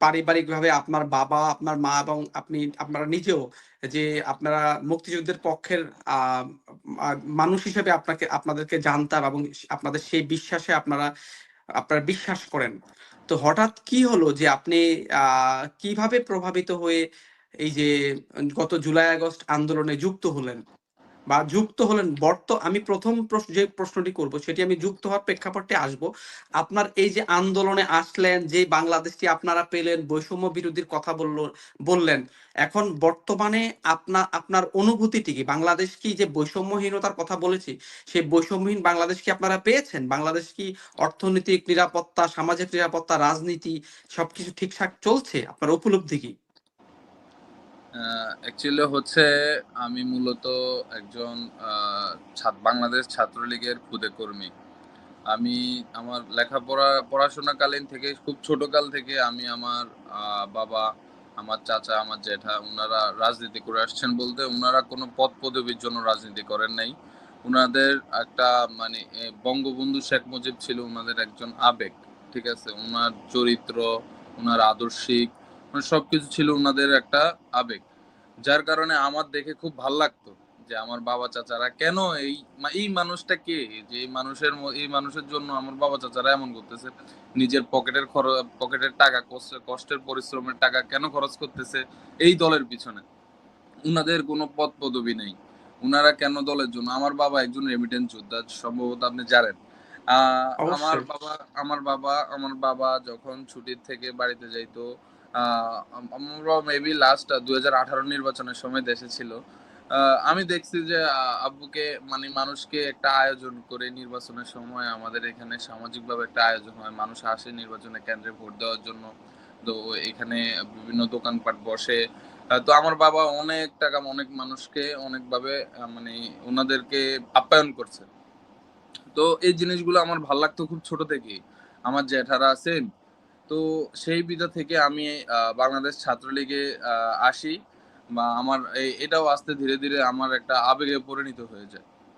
পারিবারিকভাবে আপনার বাবা, আপনার মা এবং আপনারা নিজেও যে আপনারা মুক্তিযুদ্ধের পক্ষের আ আ মানুষ হিসেবে আপনাদেরকে জানতাম এবং আপনাদের সেই বিশ্বাসে আপনারা বিশ্বাস করেন। তো হঠাৎ কি হলো যে আপনি আ কিভাবে প্রভাবিত হয়ে এই যে গত জুলাই আগস্ট আন্দোলনে যুক্ত হলেন? বা যুক্ত হলেন আমি ১ম যে প্রশ্নটি করব সেটি আমি যুক্ত হওয়ার প্রেক্ষাপটে আসবো। আপনার এই যে আন্দোলনে আসলেন, যে বাংলাদেশটি আপনারা পেলেন, বৈষম্য বিরোধীর কথা বললেন। এখন বর্তমানে আপনার অনুভূতিটি কি? বাংলাদেশ কি যে বৈষম্যহীনতার কথা বলেছি, সেই বৈষম্যহীন বাংলাদেশ কি আপনারা পেয়েছেন? বাংলাদেশ কি অর্থনৈতিক নিরাপত্তা, সামাজিক নিরাপত্তা, রাজনীতি সবকিছু ঠিকঠাক চলছে? আপনার উপলব্ধি কি? অ্যাকচুয়ালি হচ্ছে আমি মূলত একজন বাংলাদেশ ছাত্রলীগের খুদে কর্মী। আমি আমার পড়াশোনাকালীন থেকে খুব ছোটকাল থেকে আমি আমার বাবা, আমার চাচা, আমার জ্যাঠা উনারা রাজনীতি করে আসছেন বলতে উনারা কোনো পদ-পদবীর জন্য রাজনীতি করেন নাই। উনাদের একটা মানে বঙ্গবন্ধু শেখ মুজিব ছিল উনাদের একজন আবেগ। ঠিক আছে? উনার চরিত্র, উনার আদর্শিক সবকিছু ছিল উনাদের একটা আবেগ। যার কারণে আমার দেখে খুব ভাল লাগতো যে আমার বাবা চাচারা কেন এই মানুষটা কে, যে এই মানুষের জন্য আমার বাবা চাচারা এমন করতেছে, নিজের পকেটের টাকা কষ্টের পরিশ্রমের টাকা কেন খরচ করতেছে এই দলের পিছনে। উনাদের কোনো পদ পদবি নেই, উনারা কেন দলের জন্য। আমার বাবা একজন রেমিটেন্স যোদ্ধা, সম্ভবত আপনি জানেন। আহ আমার অবশ্যই। বাবা আমার বাবা যখন ছুটির থেকে বাড়িতে যাইতো, আমরা মেবি লাস্ট 2018 নির্বাচনের সময় দেশে ছিল। আমি দেখছি যে আব্বুকে মানে মানুষকে একটা আয়োজন করে নির্বাচনের সময় আমাদের এখানে সামাজিকভাবে একটা আয়োজন হয়, মানুষ আসে নির্বাচনে কেন্দ্রে ভোট দেওয়ার জন্য। তো এখানে বিভিন্ন দোকানপাট বসে। তো আমার বাবা অনেক টাকা অনেক মানুষকে অনেকভাবে মানে ওনাদেরকে আপ্যায়ন করছে। তো এই জিনিসগুলো আমার ভাল লাগতো খুব ছোট থেকেই। আমার জ্যাঠারা আছেন। তো সেই বিধা থেকে আমি বাংলাদেশ ছাত্রলীগে আসি বা আমার এটাও আস্তে ধীরে, ধীরে আমার একটা আবেগে পরিণত হয়ে যায়।